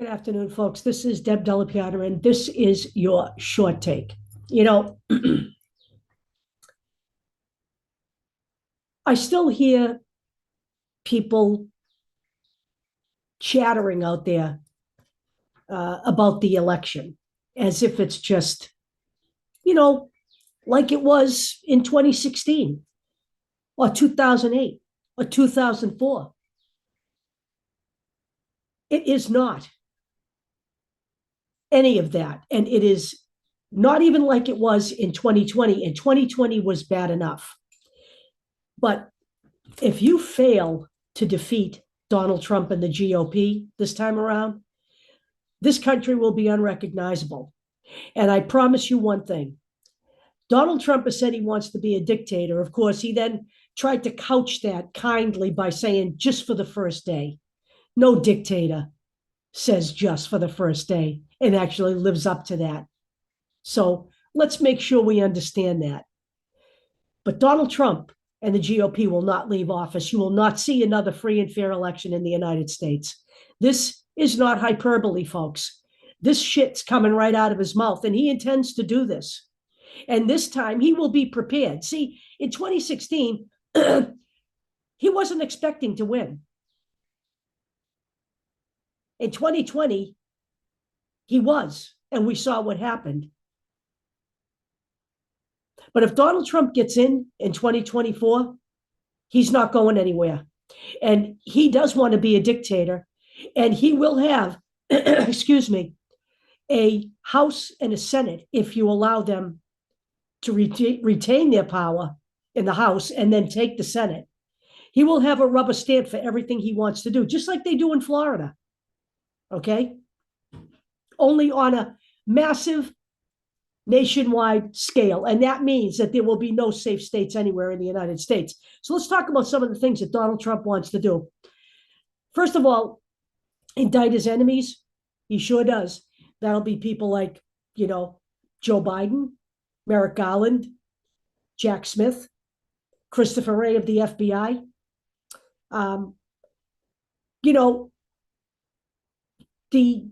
Good afternoon, folks. This is Deb Delapiana, and this is your short take. You know, I still hear people chattering out there about the election as if it's just, you know, like it was in 2016 or 2008 or 2004. It is not any of that. And it is not even like it was in 2020. And 2020 was bad enough. But if you fail to defeat Donald Trump and the GOP this time around, this country will be unrecognizable. And I promise you one thing. Donald Trump has said he wants to be a dictator. Of course, he then tried to couch that kindly by saying just for the first day. No dictator says just for the first day and actually lives up to that. So let's make sure we understand that. But Donald Trump and the GOP will not leave office. You will not see another free and fair election in the United States. This is not hyperbole, folks. This shit's coming right out of his mouth, and he intends to do this. And this time he will be prepared. See, in 2016, he wasn't expecting to win. In 2020, he was, and we saw what happened. But if Donald Trump gets in 2024, he's not going anywhere. And he does want to be a dictator, and he will have, excuse me, a House and a Senate if you allow them to retain their power in the House and then take the Senate. He will have a rubber stamp for everything he wants to do, just like they do in Florida. Okay? Only on a massive nationwide scale. And that means that there will be no safe states anywhere in the United States. So let's talk about some of the things that Donald Trump wants to do. First of all, indict his enemies. He sure does. That'll be people like, Joe Biden, Merrick Garland, Jack Smith, Christopher Wray of the FBI. The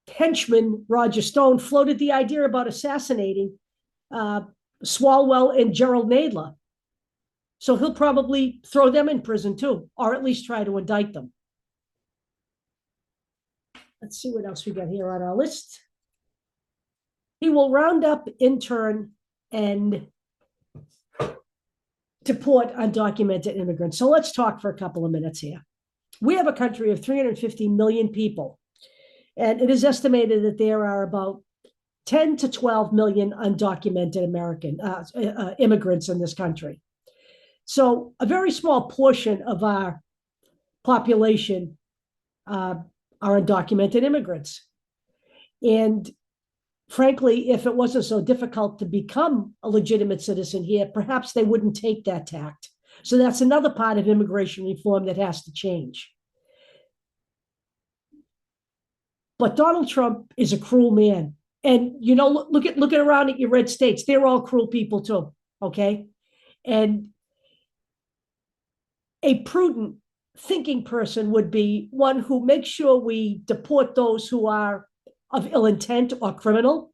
henchman Roger Stone floated the idea about assassinating Swalwell and Gerald Nadler. So he'll probably throw them in prison too, or at least try to indict them. Let's see what else we got here on our list. He will round up, intern, and deport undocumented immigrants. So let's talk for a couple of minutes here. We have a country of 350 million people, and it is estimated that there are about 10 to 12 million undocumented American immigrants in this country. So a very small portion of our population are undocumented immigrants. And frankly, if it wasn't so difficult to become a legitimate citizen here, perhaps they wouldn't take that tact. So that's another part of immigration reform that has to change. But Donald Trump is a cruel man. And, look at around at your red states. They're all cruel people too, okay? And a prudent thinking person would be one who makes sure we deport those who are of ill intent or criminal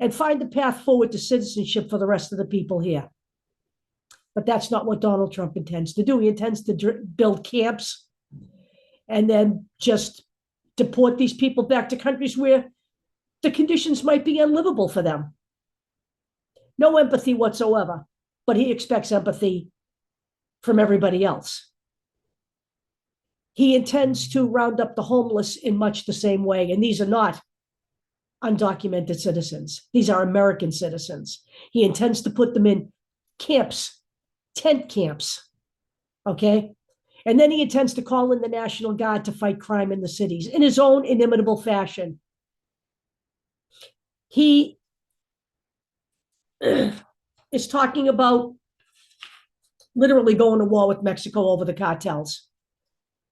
and find the path forward to citizenship for the rest of the people here. But that's not what Donald Trump intends to do. He intends to build camps and then just deport these people back to countries where the conditions might be unlivable for them. No empathy whatsoever, but he expects empathy from everybody else. He intends to round up the homeless in much the same way, and these are not undocumented citizens. These are American citizens. He intends to put them in camps, tent camps, okay? And then he intends to call in the National Guard to fight crime in the cities in his own inimitable fashion. He is talking about literally going to war with Mexico over the cartels.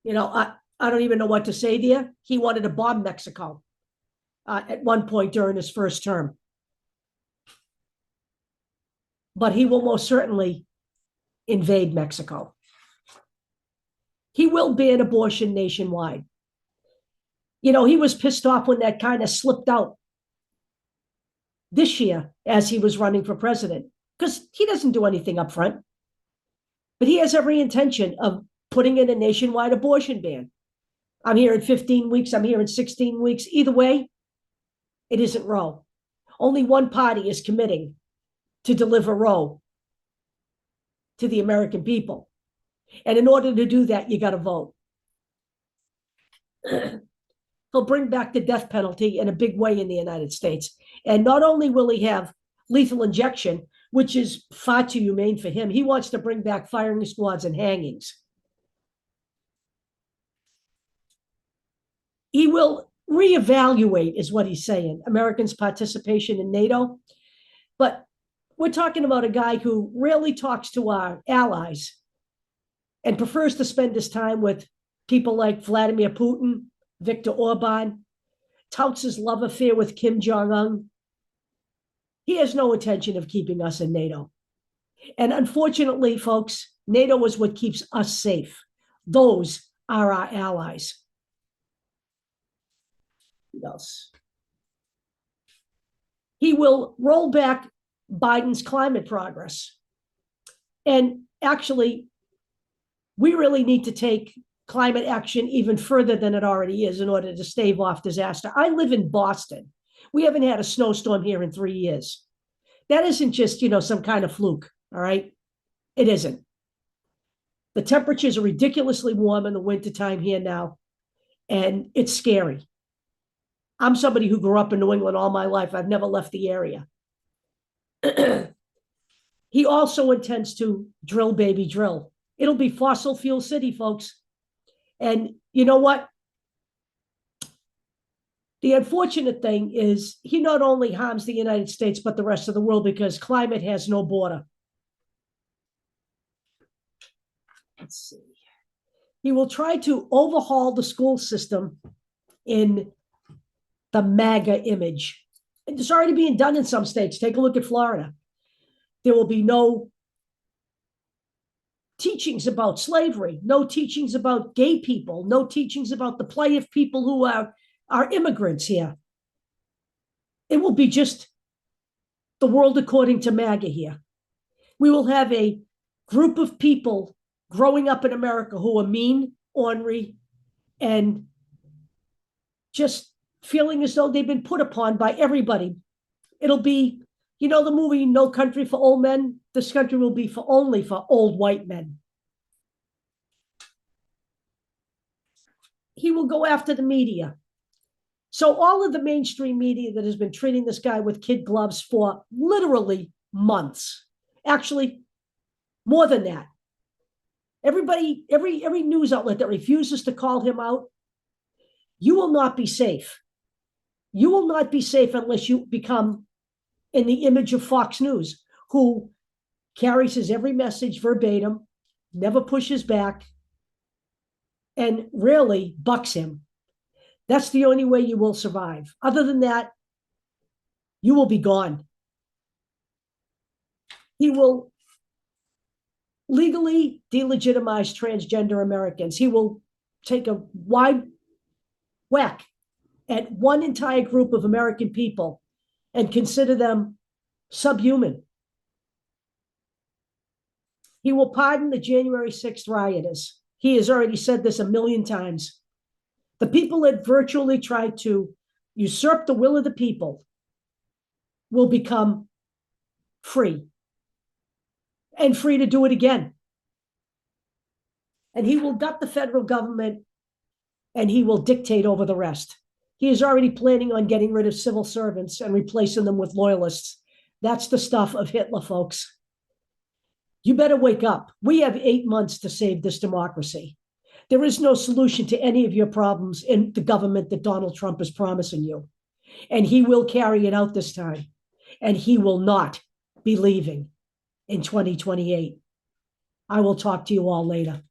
I don't even know what to say there. He wanted to bomb Mexico at one point during his first term. But he will most certainly invade Mexico. He will ban abortion nationwide. He was pissed off when that kind of slipped out this year as he was running for president, because he doesn't do anything up front. But he has every intention of putting in a nationwide abortion ban. I'm here in 15 weeks. I'm here in 16 weeks. Either way, it isn't Roe. Only one party is committing to deliver Roe to the American people. And in order to do that, you got to vote. He'll bring back the death penalty in a big way in the United States. And not only will he have lethal injection, which is far too humane for him, he wants to bring back firing squads and hangings. He will reevaluate, is what he's saying, Americans' participation in NATO. But we're talking about a guy who rarely talks to our allies and prefers to spend his time with people like Vladimir Putin, Viktor Orban, touts his love affair with Kim Jong-un. He has no intention of keeping us in NATO. And unfortunately, folks, NATO is what keeps us safe. Those are our allies. What else? He will roll back Biden's climate progress. And actually, we really need to take climate action even further than it already is in order to stave off disaster. I live in Boston. We haven't had a snowstorm here in 3 years. That isn't just, some kind of fluke, all right? It isn't. The temperatures are ridiculously warm in the wintertime here now, and it's scary. I'm somebody who grew up in New England all my life. I've never left the area. He also intends to drill, baby, drill. It'll be fossil fuel city, folks. And you know what? The unfortunate thing is he not only harms the United States, but the rest of the world, because climate has no border. Let's see. He will try to overhaul the school system in the MAGA image. It's already being done in some states. Take a look at Florida. There will be no teachings about slavery, no teachings about gay people, no teachings about the plight of people who are immigrants here. It will be just the world according to MAGA here. We will have a group of people growing up in America who are mean, ornery, and just feeling as though they've been put upon by everybody. It'll be, the movie No Country for Old Men? This country will be only for old white men. He will go after the media. So all of the mainstream media that has been treating this guy with kid gloves for literally months, actually more than that. Everybody, every news outlet that refuses to call him out, you will not be safe. You will not be safe unless you become in the image of Fox News, who carries his every message verbatim, never pushes back, and rarely bucks him. That's the only way you will survive. Other than that, you will be gone. He will legally delegitimize transgender Americans. He will take a wide whack at one entire group of American people and consider them subhuman. He will pardon the January 6th rioters. He has already said this a million times. The people that virtually tried to usurp the will of the people will become free, and free to do it again. And he will gut the federal government, and he will dictate over the rest. He is already planning on getting rid of civil servants and replacing them with loyalists. That's the stuff of Hitler, folks. You better wake up. We have 8 months to save this democracy. There is no solution to any of your problems in the government that Donald Trump is promising you. And he will carry it out this time. And he will not be leaving in 2028. I will talk to you all later.